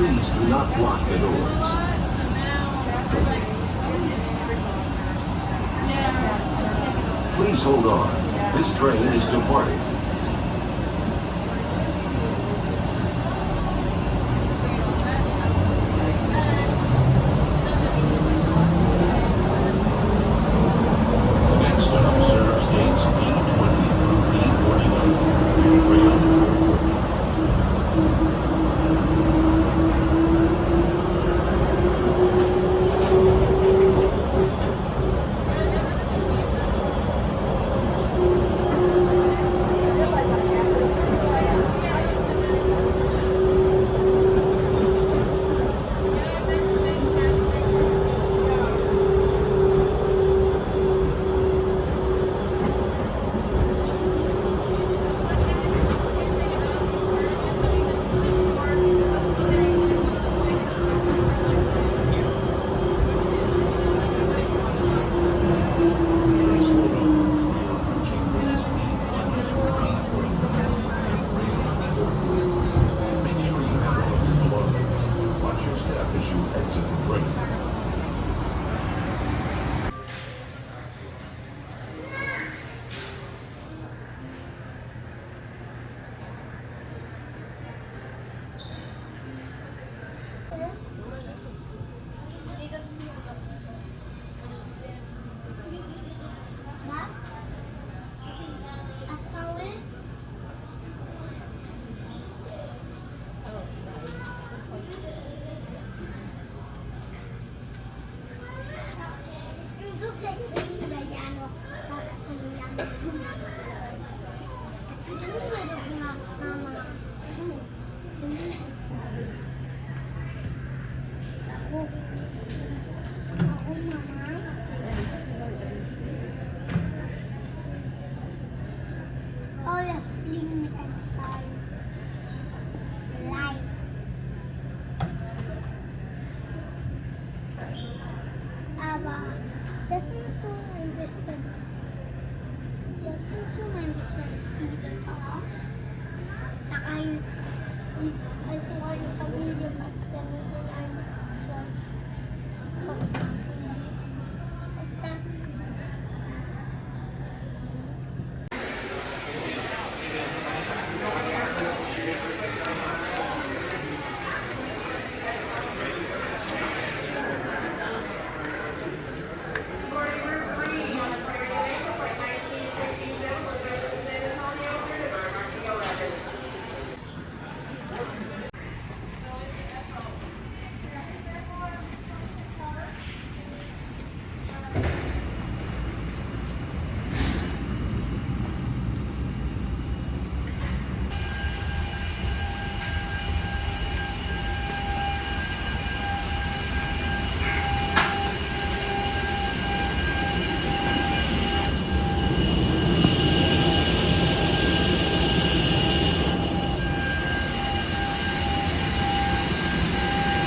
Please do not block the doors. Please hold on. This train is departing.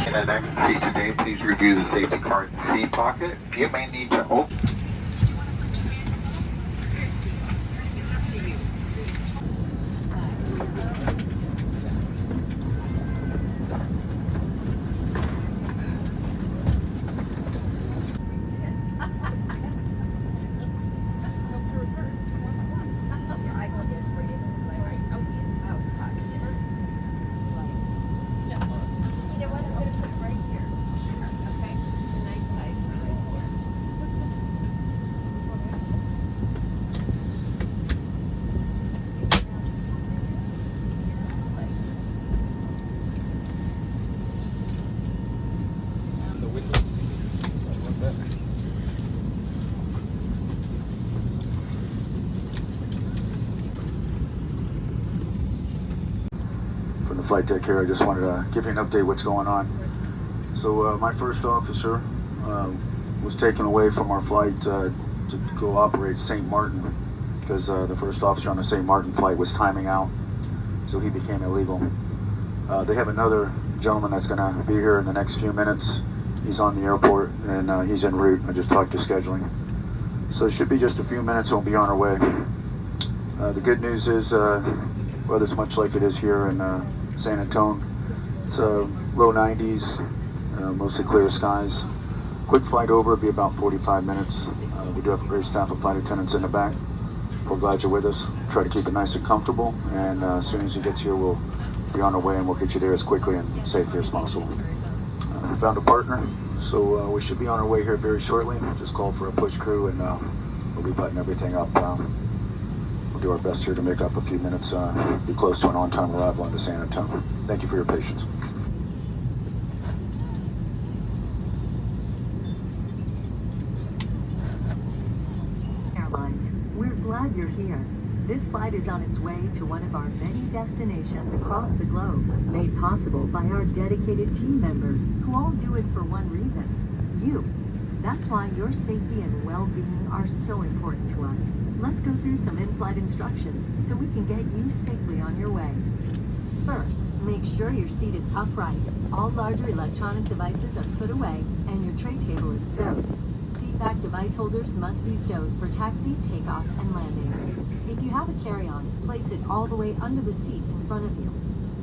In the next seat today, please review the safety card seat pocket. You may need to open. From the flight deck here, I just wanted to give you an update what's going on. So my first officer was taken away from our flight to go operate St. Martin because the first officer on the St. Martin flight was timing out, so he became illegal. They have another gentleman that's going to be here in the next few minutes. He's on the airport and he's en route. I just talked to scheduling. So it should be just a few minutes and we'll be on our way. The good news is weather's much like it is here in San Antonio. It's low 90s, mostly clear skies. Quick flight over will be about 45 minutes. We do have a great staff of flight attendants in the back. We're glad you're with us. Try to keep it nice and comfortable, and as soon as you get here, we'll be on our way and we'll get you there as quickly and safely as possible. We found a partner, so we should be on our way here very shortly. Just call for a push crew, and we'll be buttoning everything up. We'll do our best here to make up a few minutes, be close to an on-time arrival into San Antonio. Thank you for your patience. Airlines, we're glad you're here. This flight is on its way to one of our many destinations across the globe, made possible by our dedicated team members who all do it for one reason: you. That's why your safety and well-being are so important to us. Let's go through some in-flight instructions so we can get you safely on your way. First, make sure your seat is upright. All larger electronic devices are put away and your tray table is stowed. Seatback device holders must be stowed for taxi, takeoff, and landing. If you have a carry-on, place it all the way under the seat in front of you.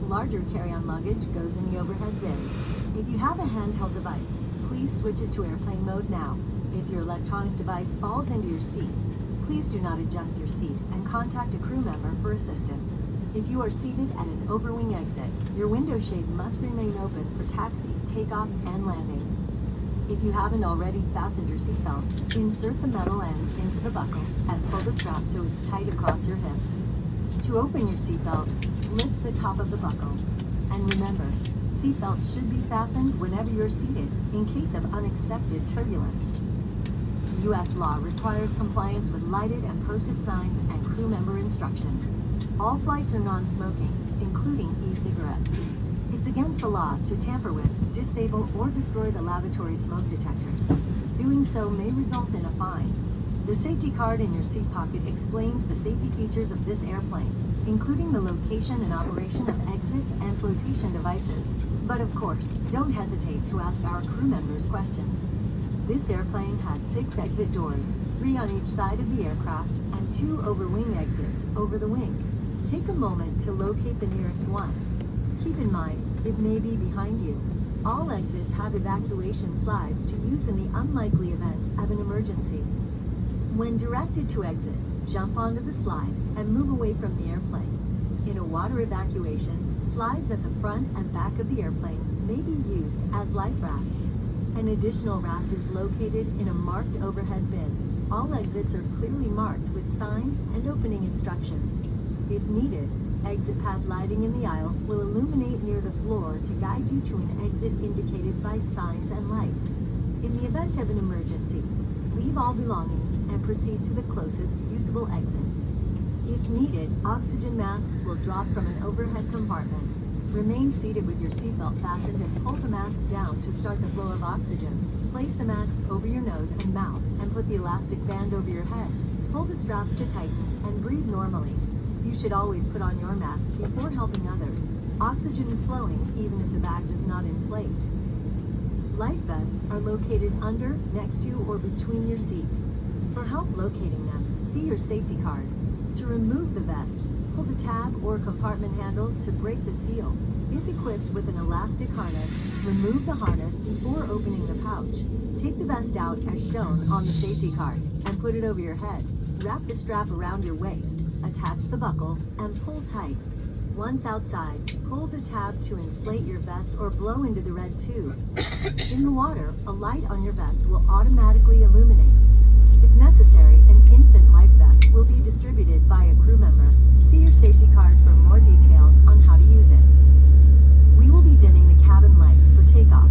Larger carry-on luggage goes in the overhead bin. If you have a handheld device, please switch it to airplane mode now. If your electronic device falls into your seat, please do not adjust your seat and contact a crew member for assistance. If you are seated at an overwing exit, your window shade must remain open for taxi, takeoff, and landing. If you haven't already fastened your seatbelt, insert the metal end into the buckle and pull the strap so it's tight across your hips. To open your seatbelt, lift the top of the buckle. And remember, seatbelts should be fastened whenever you're seated in case of unexpected turbulence. U.S. law requires compliance with lighted and posted signs and crew member instructions. All flights are non-smoking, including e-cigarettes. It's against the law to tamper with, disable, or destroy the lavatory smoke detectors. Doing so may result in a fine. The safety card in your seat pocket explains the safety features of this airplane, including the location and operation of exit and flotation devices. But of course, don't hesitate to ask our crew members questions. This airplane has 6 exit doors, 3 on each side of the aircraft, and 2 overwing exits over the wings. Take a moment to locate the nearest one. Keep in mind, it may be behind you. All exits have evacuation slides to use in the unlikely event of an emergency. When directed to exit, jump onto the slide and move away from the airplane. In a water evacuation, slides at the front and back of the airplane may be used as life rafts. An additional raft is located in a marked overhead bin. All exits are clearly marked with signs and opening instructions. If needed, exit pad lighting in the aisle will illuminate near the floor to guide you to an exit indicated by signs and lights. In the event of an emergency, leave all belongings and proceed to the closest usable exit. If needed, oxygen masks will drop from an overhead compartment. Remain seated with your seatbelt fastened and pull the mask down to start the flow of oxygen. Place the mask over your nose and mouth and put the elastic band over your head. Pull the straps to tighten and breathe normally. You should always put on your mask before helping others. Oxygen is flowing even if the bag does not inflate. Life vests are located under, next to, or between your seat. For help locating them, see your safety card. To remove the vest, pull the tab or compartment handle to break the seal. If equipped with an elastic harness, remove the harness before opening the pouch. Take the vest out as shown on the safety card and put it over your head. Wrap the strap around your waist, attach the buckle, and pull tight. Once outside, pull the tab to inflate your vest or blow into the red tube. In the water, a light on your vest will automatically illuminate. If necessary, an infant life vest will be distributed by a crew member. See your safety card for more details on how to use it. We will be dimming the cabin lights for takeoff.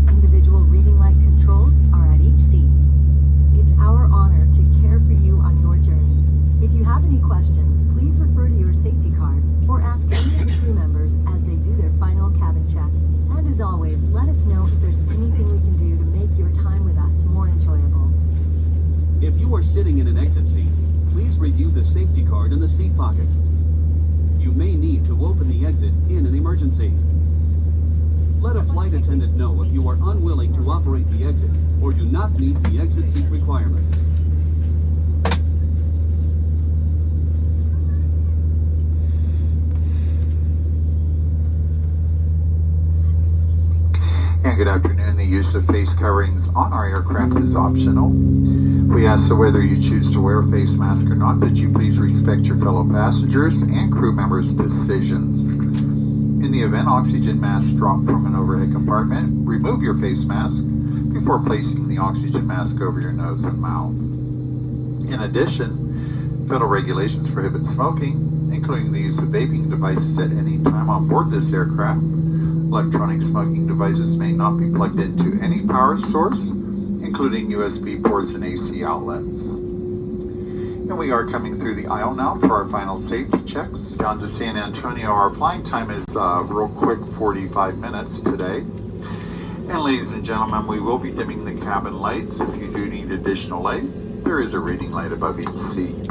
Individual reading light controls are at each seat. It's our honor to care for you on your journey. If you have any questions, please refer to your safety card or ask any of the crew members as they do their final cabin check. And as always, let us know if there's anything we can do to make your time with us more enjoyable. If you are sitting in an exit seat, please review the safety card in the seat pocket. You may need to open the exit in an emergency. Let a flight attendant know if you are unwilling to operate the exit or do not meet the exit seat requirements. afternoon, the use of face coverings on our aircraft is optional. We ask that whether you choose to wear a face mask or not, that you please respect your fellow passengers and crew members' decisions. In the event oxygen masks drop from an overhead compartment, remove your face mask before placing the oxygen mask over your nose and mouth. In addition, federal regulations prohibit smoking, including the use of vaping devices at any time on board this aircraft. Electronic smoking devices may not be plugged into any power source, including USB ports and AC outlets. And we are coming through the aisle now for our final safety checks. Down to San Antonio, our flying time is real quick, 45 minutes today. And ladies and gentlemen, we will be dimming the cabin lights. If you do need additional light, there is a reading light above each seat.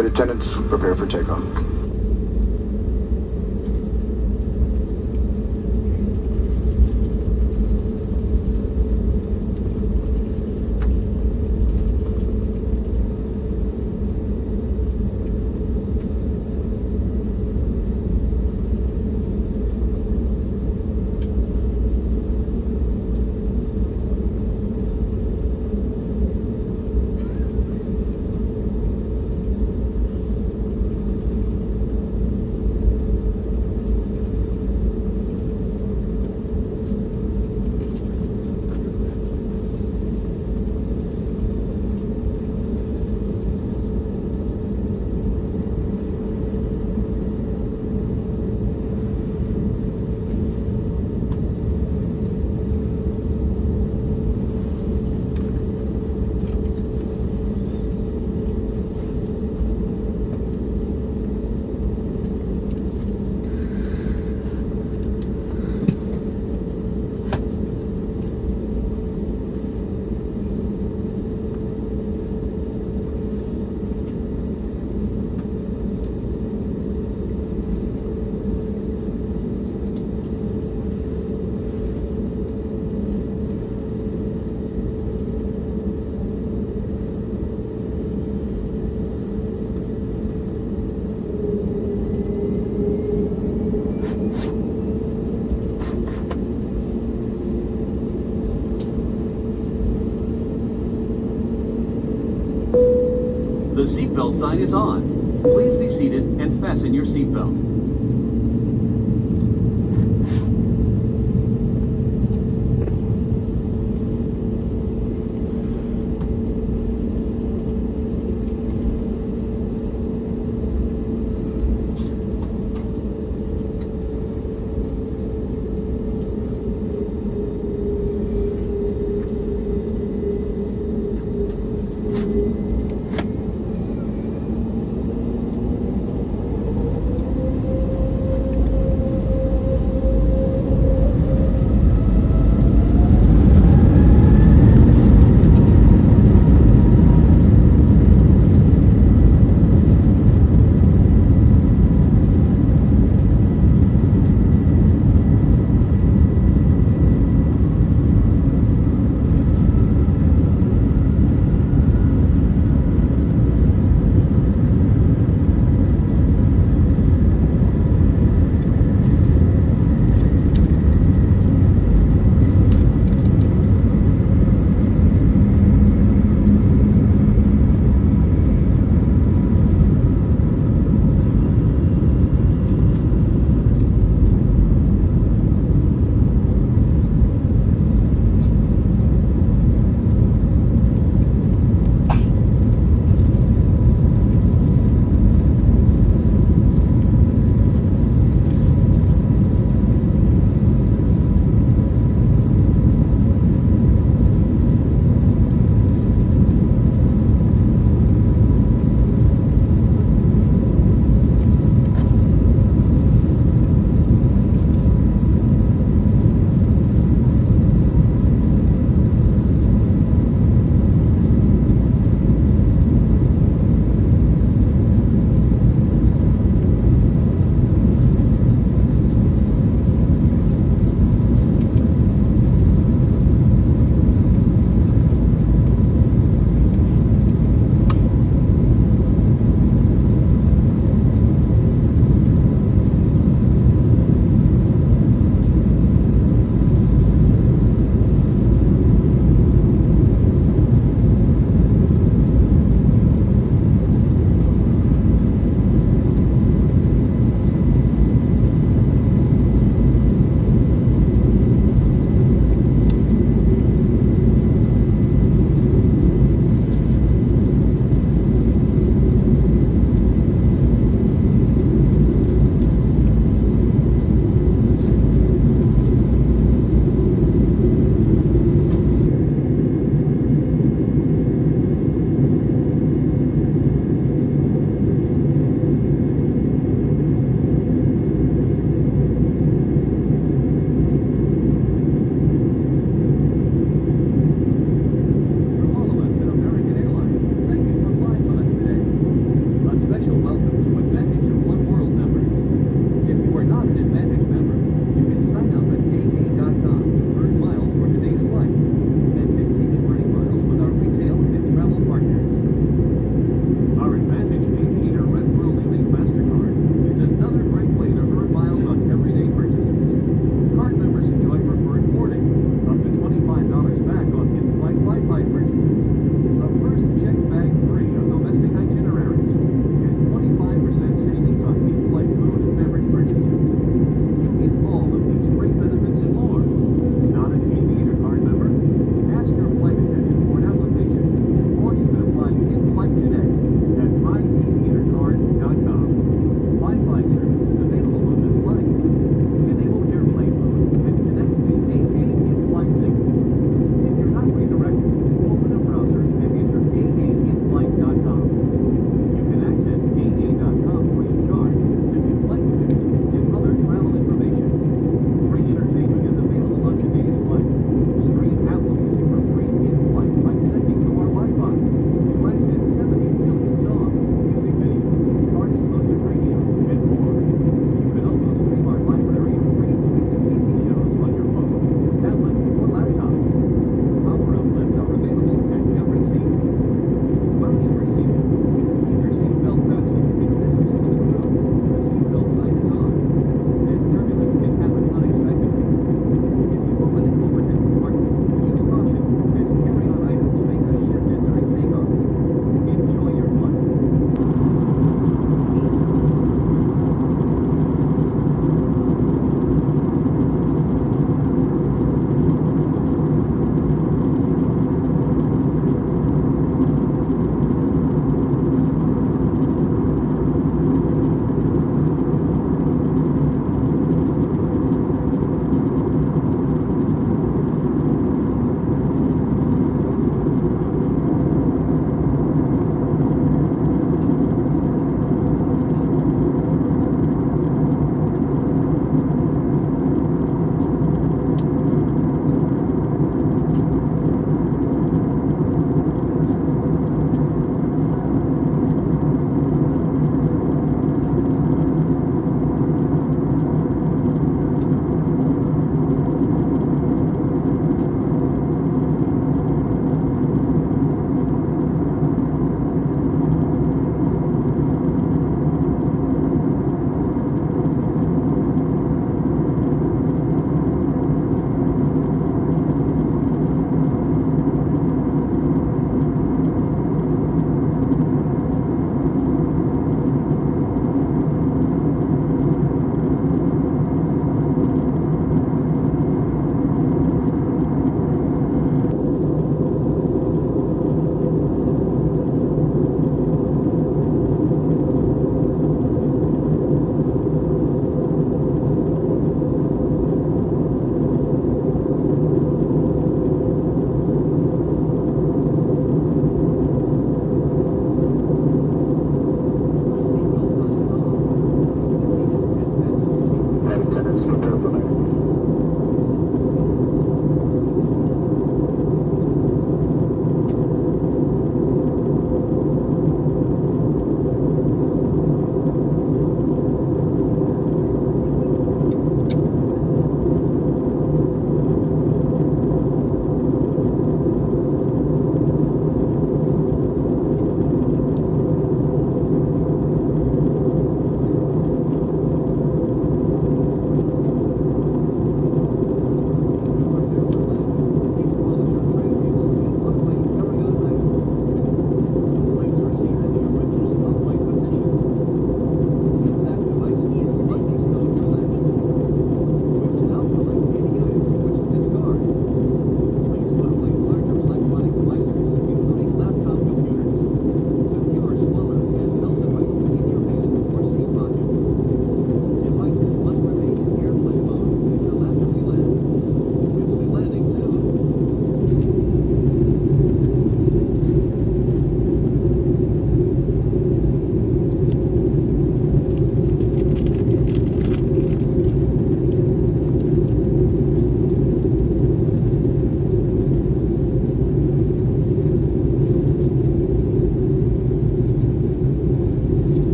Flight attendants, prepare for takeoff. The seatbelt sign is on. Please be seated and fasten your seatbelt.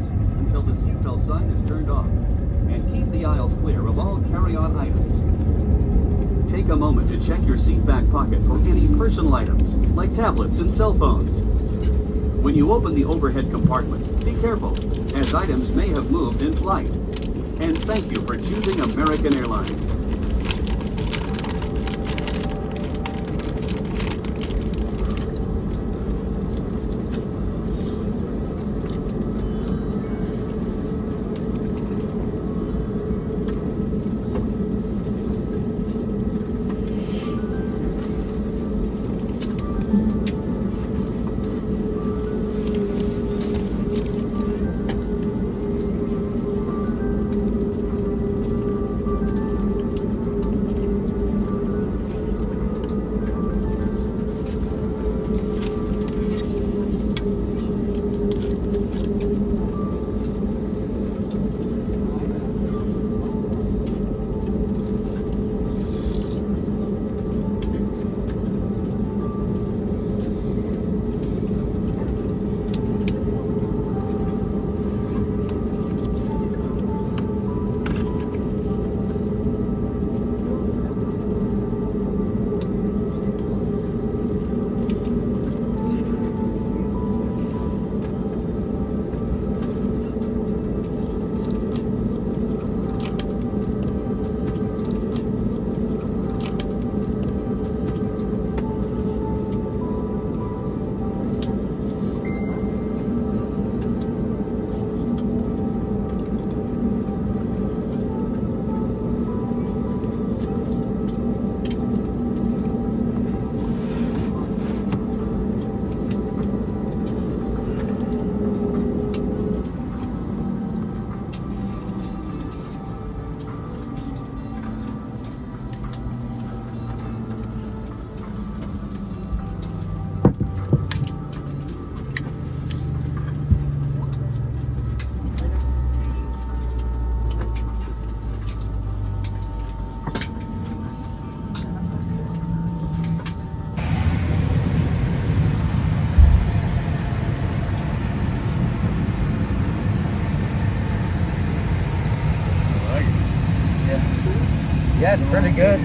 seatbelts until the seatbelt sign is turned off. And keep the aisles clear of all carry-on items. Take a moment to check your seat back pocket for any personal items, like tablets and cell phones. When you open the overhead compartment, be careful, as items may have moved in flight. And thank you for choosing American Airlines. Yeah, it's pretty good.